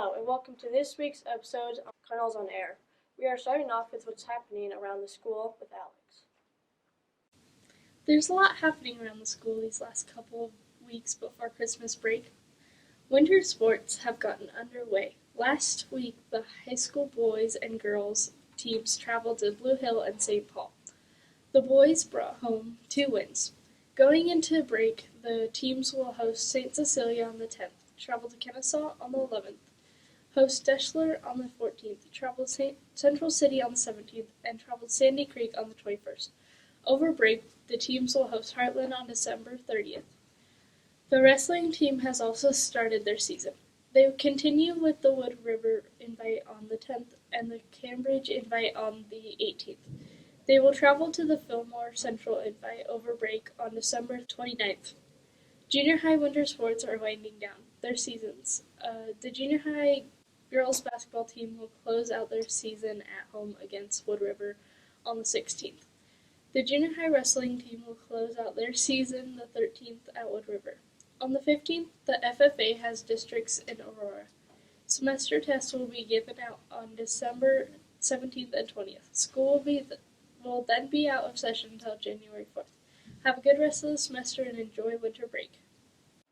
Hello, and welcome to this week's episode of Cardinals On Air. We are starting off with what's happening around the school with Alex. There's a lot happening around the school these last couple of weeks before Christmas break. Winter sports have gotten underway. Last week, the high school boys and girls teams traveled to Blue Hill and St. Paul. The boys brought home 2 wins. Going into break, the teams will host St. Cecilia on the 10th, travel to Kennesaw on the 11th, host Deschler on the 14th, travel to Central City on the 17th, and travel to Sandy Creek on the 21st. Over break, the teams will host Heartland on December 30th. The wrestling team has also started their season. They will continue with the Wood River invite on the 10th and the Cambridge invite on the 18th. They will travel to the Fillmore Central invite over break on December 29th. Junior high winter sports are winding down their seasons. The junior high girls basketball team will close out their season at home against Wood River on the 16th. The junior high wrestling team will close out their season the 13th at Wood River. On the 15th, the FFA has districts in Aurora. Semester tests will be given out on December 17th and 20th. School will then be out of session until January 4th. Have a good rest of the semester and enjoy winter break.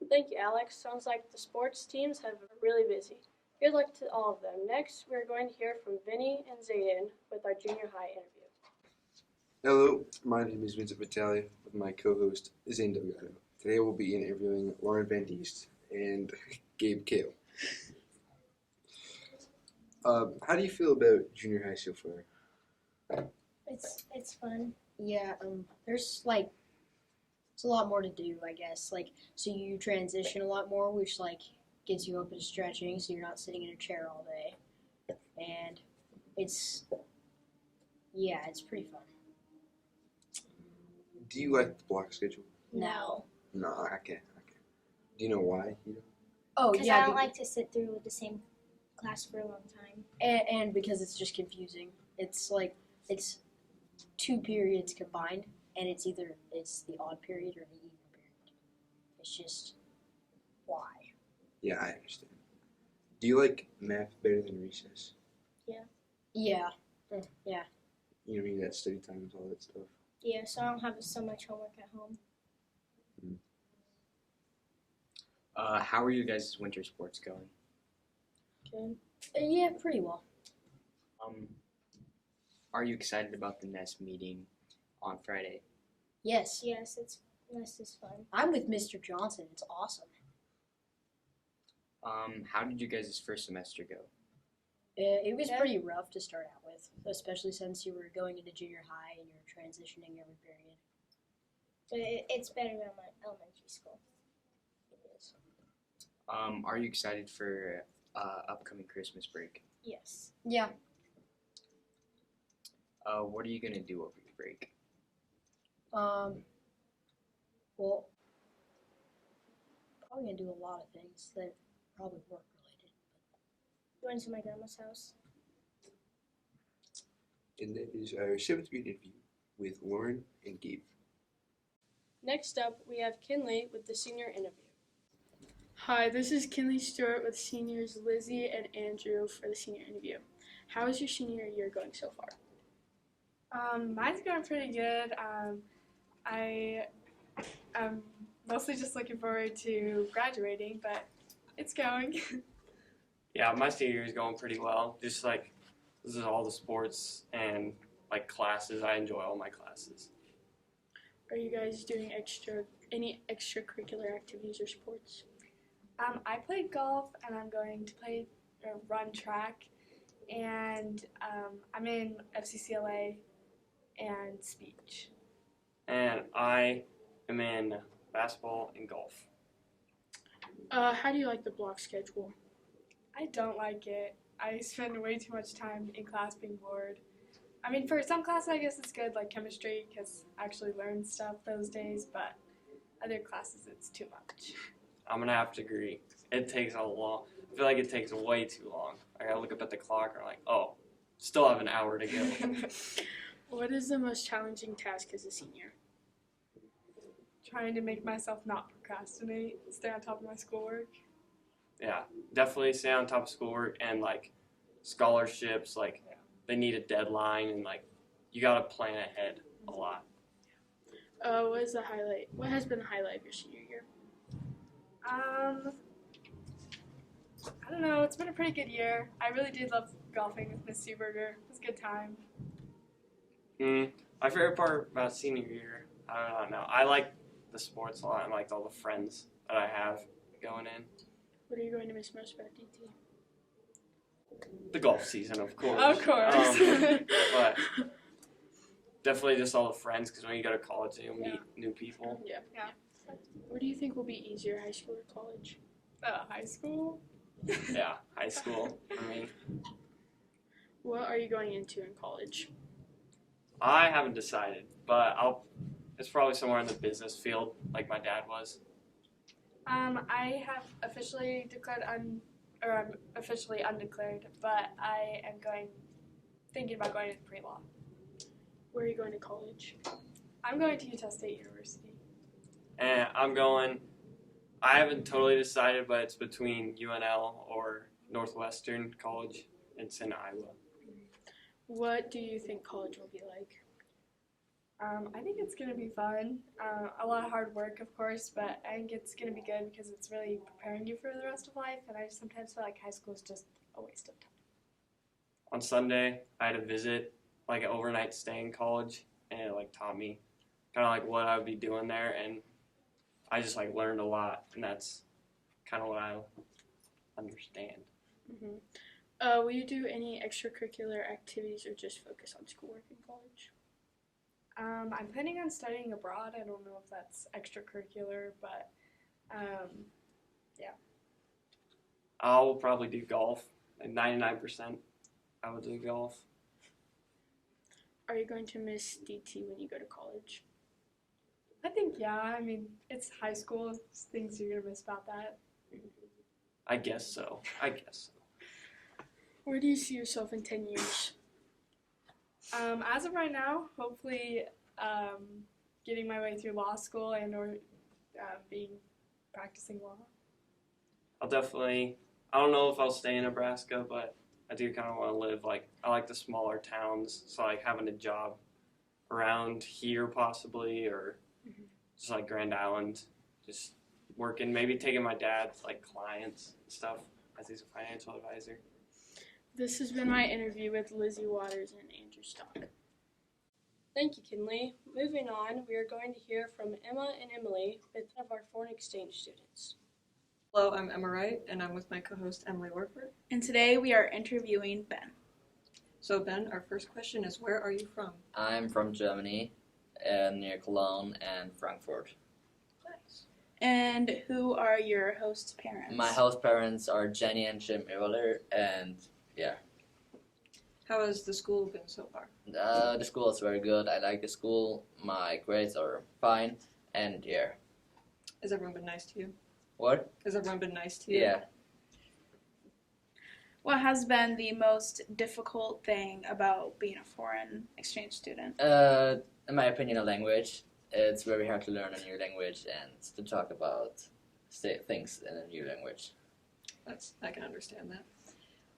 Thank you, Alex. Sounds like the sports teams have been really busy. Good luck to all of them. Next, we are going to hear from Vinny and Zayden with our junior high interview. Hello, my name is Vincent Vitale with my co-host Zane Delgado. Today we'll be interviewing Lauren Van Diest and Gabe Kale. How do you feel about junior high so far? It's fun. Yeah, there's it's a lot more to do, I guess. So you transition a lot more, which gets you open to stretching, so you're not sitting in a chair all day. And it's pretty fun. Do you like the block schedule? No. No, okay. Do you know why you don't? Oh, Because yeah. I don't like to sit through with the same class for a long time. And because it's just confusing. It's 2 periods combined, and it's the odd period or the even period. It's just why. Yeah, I understand. Do you like math better than recess? Yeah. You know, you got study time and all that stuff. Yeah, so I don't have so much homework at home. How are you guys' winter sports going? Good. Yeah, pretty well. Are you excited about the NEST meeting on Friday? Yes. Yes, this is fun. I'm with Mr. Johnson. It's awesome. How did you guys' first semester go? It was pretty rough to start out with, especially since you were going into junior high and you're transitioning every period. But it's better than my elementary school. It is. Are you excited for upcoming Christmas break? Yes. Yeah. What are you gonna do over the break? Well, probably gonna do a lot of things that probably work related. Going to my grandma's house. And that is our 7th grade interview with Lauren and Gabe. Next up, we have Kinley with the senior interview. Hi, this is Kinley Stewart with seniors Lizzie and Andrew for the senior interview. How is your senior year going so far? Mine's going pretty good. I'm mostly just looking forward to graduating, but it's going. Yeah, my senior year is going pretty well. Just this is all the sports and classes. I enjoy all my classes. Are you guys doing any extracurricular activities or sports? I played golf, and I'm going to run track, and I'm in FCCLA and speech. And I am in basketball and golf. How do you like the block schedule? I don't like it. I spend way too much time in class being bored. I mean, for some classes, I guess it's good, like chemistry, because I actually learn stuff those days, but other classes, it's too much. I'm going to have to agree. It takes I feel like it takes way too long. I got to look up at the clock and still have an hour to go. What is the most challenging task as a senior? Trying to make myself not procrastinate, stay on top of my schoolwork. Yeah, definitely stay on top of schoolwork and like scholarships. Like they need a deadline and like you gotta plan ahead a lot. What is the highlight? What has been the highlight of your senior year? I don't know. It's been a pretty good year. I really did love golfing with Miss Seaberger. It was a good time. My favorite part about senior year, I don't know. I like the sports a lot and like all the friends that I have going in. What are you going to miss most about DT? The golf season, of course. Of course. But definitely just all the friends because when you go to college, you'll meet new people. Yeah. Yeah. What do you think will be easier, high school or college? High school. Yeah, high school for me. What are you going into in college? I haven't decided, but it's probably somewhere in the business field, like my dad was. I have officially declared I'm officially undeclared, but I am thinking about going into pre-law. Where are you going to college? I'm going to Utah State University. And I haven't totally decided, but it's between UNL or Northwestern College. It's in Iowa. What do you think college will be like? I think it's going to be fun. A lot of hard work, of course, but I think it's going to be good because it's really preparing you for the rest of life, and I sometimes feel like high school is just a waste of time. On Sunday, I had to visit like an overnight stay in college, and it like taught me kind of like what I would be doing there, and I just like learned a lot, and that's kind of what I understand. Mm-hmm. Will you do any extracurricular activities or just focus on schoolwork in college? I'm planning on studying abroad. I don't know if that's extracurricular, but yeah. I'll probably do golf. Like 99%, I will do golf. Are you going to miss DT when you go to college? I think, yeah. I mean, it's high school. There's things you're going to miss about that. I guess so. Where do you see yourself in 10 years? As of right now, hopefully getting my way through law school and or practicing law. I don't know if I'll stay in Nebraska, but I do kind of want to live, I like the smaller towns, so like having a job around here possibly, or just like Grand Island, just working, maybe taking my dad to like clients and stuff as he's a financial advisor. This has been my interview with Lizzie Waters and Andrew Stock. Thank you, Kinley. Moving on, we are going to hear from Emma and Emily, with one of our foreign exchange students. Hello, I'm Emma Wright, and I'm with my co-host Emily Warford. And today we are interviewing Ben. So Ben, our first question is, where are you from? I'm from Germany, near Cologne and Frankfurt. Nice. And who are your host parents? My host parents are Jenny and Jim Ehrler, and yeah. How has the school been so far? The school is very good. I like the school. My grades are fine, and yeah. Has everyone been nice to you? What? Has everyone been nice to you? Yeah. What has been the most difficult thing about being a foreign exchange student? In my opinion, a language. It's very hard to learn a new language and to talk about things in a new language. I can understand that.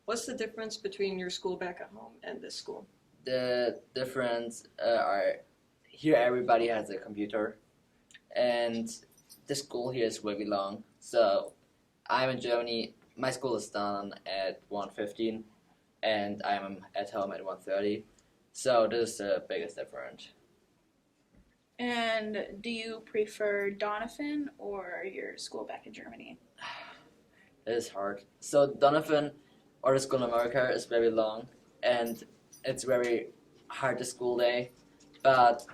What's the difference between your school back at home and this school? The difference are here everybody has a computer, and the school here is very long. So I'm in Germany. My school is done at 1:15, and I'm at home at 1:30. So this is the biggest difference. And do you prefer Donovan or your school back in Germany? It is hard. So Donovan, or the school in America, is very long, and it's very hard the school day, but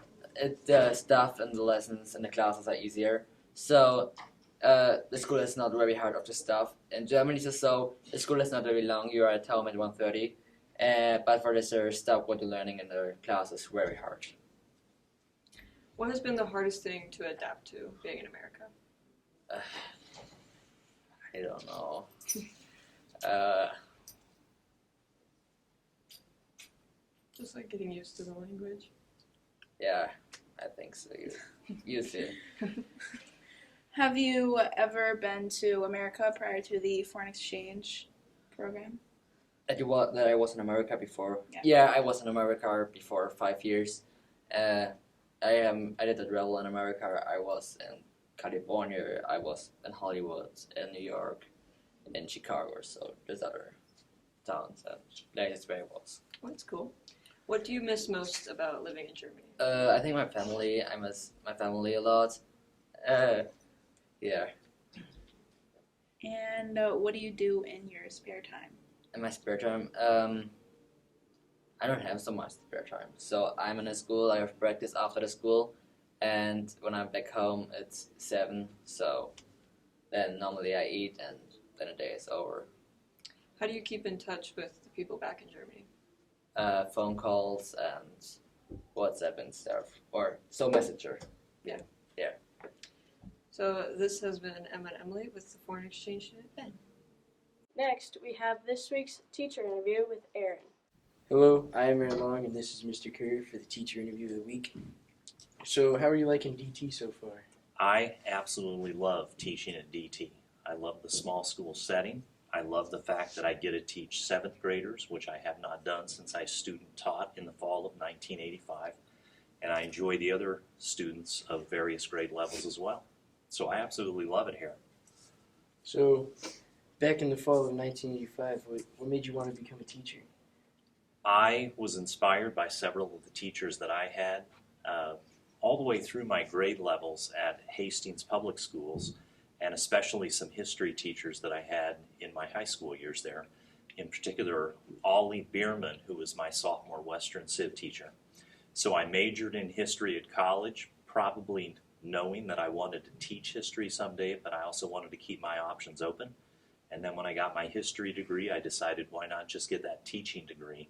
the stuff and the lessons and the classes are easier. So the school is not very hard of the stuff. In Germany, so the school is not very long. You are at home at 1:30, but for the stuff what you're learning in the class is very hard. What has been the hardest thing to adapt to being in America? I don't know. Just like getting used to the language. Yeah, I think so. You too. Have you ever been to America prior to the foreign exchange program? That I was in America before. Yeah. Yeah, I was in America before 5 years. I did a travel in America. I was in California. I was in Hollywood, in New York, in Chicago. So there's other towns and places where I was. Well, that's cool. What do you miss most about living in Germany? I think my family. I miss my family a lot. Yeah. And what do you do in your spare time? In my spare time, I don't have so much spare time. So I'm in a school. I have practice after the school, and when I'm back home, it's 7. So then normally I eat, and then the day is over. How do you keep in touch with the people back in Germany? Phone calls and WhatsApp and stuff, or so Messenger. Yeah. Yeah. So this has been Emma and Emily with the Foreign Exchange Unit. Ben. Next, we have this week's teacher interview with Aaron. Hello, I am Aaron Long, and this is Mr. Curry for the teacher interview of the week. So, how are you liking DT so far? I absolutely love teaching at DT. I love the small school setting. I love the fact that I get to teach 7th graders, which I have not done since I student taught in the fall of 1985. And I enjoy the other students of various grade levels as well. So I absolutely love it here. So, back in the fall of 1985, what made you want to become a teacher? I was inspired by several of the teachers that I had all the way through my grade levels at Hastings Public Schools, and especially some history teachers that I had in my high school years there. In particular, Ollie Bierman, who was my sophomore Western Civ teacher. So I majored in history at college, probably knowing that I wanted to teach history someday, but I also wanted to keep my options open. And then when I got my history degree, I decided why not just get that teaching degree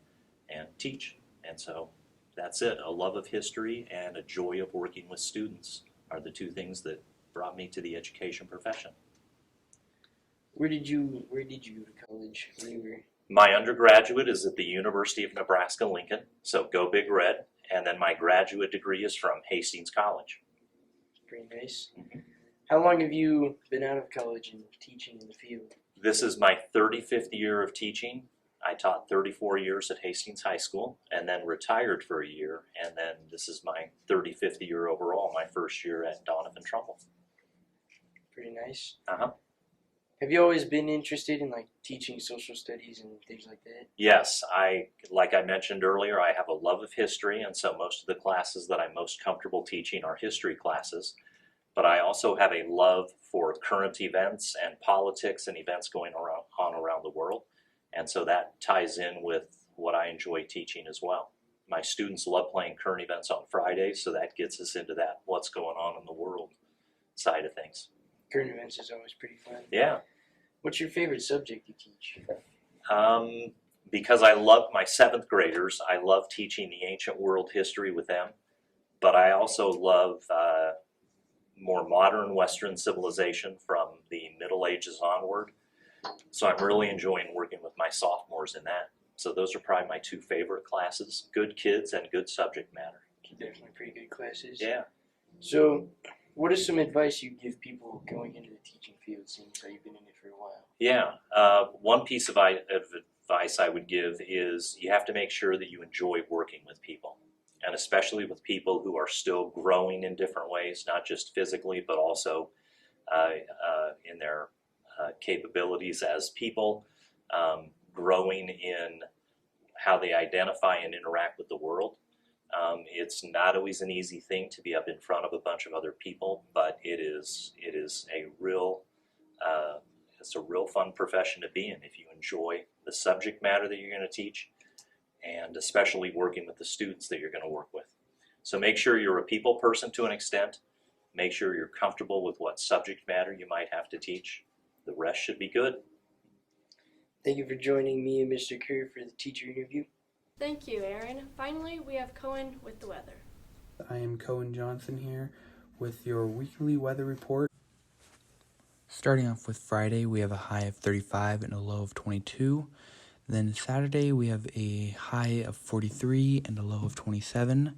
and teach. And so that's it. A love of history and a joy of working with students are the two things that brought me to the education profession. Where did you go to college when you were? My undergraduate is at the University of Nebraska-Lincoln, so go Big Red. And then my graduate degree is from Hastings College. Pretty nice. How long have you been out of college and teaching in the field? This is my 35th year of teaching. I taught 34 years at Hastings High School and then retired for a year. And then this is my 35th year overall, my first year at Donovan Trumbull. Pretty nice. Uh-huh. Have you always been interested in teaching social studies and things like that? Yes, like I mentioned earlier, I have a love of history, and so most of the classes that I'm most comfortable teaching are history classes. But I also have a love for current events and politics and events going on around the world. And so that ties in with what I enjoy teaching as well. My students love playing current events on Fridays, so that gets us into that what's going on in the world side of things. Current events is always pretty fun. Yeah. What's your favorite subject you teach? Because I love my 7th graders, I love teaching the ancient world history with them. But I also love more modern Western civilization from the Middle Ages onward. So I'm really enjoying working with my sophomores in that. So those are probably my 2 favorite classes, good kids and good subject matter. Definitely pretty good classes. Yeah. So what is some advice you give people going into the teaching field, seeing how you've been in it for a while? Yeah. One piece of advice I would give is you have to make sure that you enjoy working with people, and especially with people who are still growing in different ways, not just physically, but also in their capabilities as people, growing in how they identify and interact with the world. It's not always an easy thing to be up in front of a bunch of other people, but it is a real fun profession to be in if you enjoy the subject matter that you're going to teach, and especially working with the students that you're going to work with. So make sure you're a people person to an extent. Make sure you're comfortable with what subject matter you might have to teach. The rest should be good. Thank you for joining me and Mr. Kerr for the teacher interview. Thank you, Aaron. Finally, we have Cohen with the weather. I am Cohen Johnson here with your weekly weather report. Starting off with Friday, we have a high of 35 and a low of 22. Then Saturday, we have a high of 43 and a low of 27.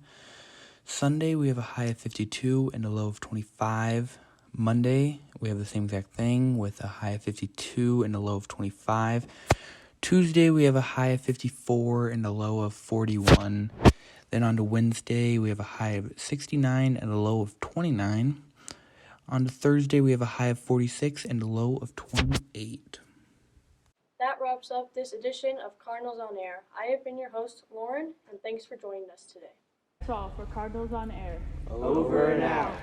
Sunday, we have a high of 52 and a low of 25. Monday, we have the same exact thing with a high of 52 and a low of 25. Tuesday, we have a high of 54 and a low of 41. Then on to Wednesday, we have a high of 69 and a low of 29. On to Thursday, we have a high of 46 and a low of 28. That wraps up this edition of Cardinals On Air. I have been your host, Lauren, and thanks for joining us today. That's all for Cardinals On Air. Over and out.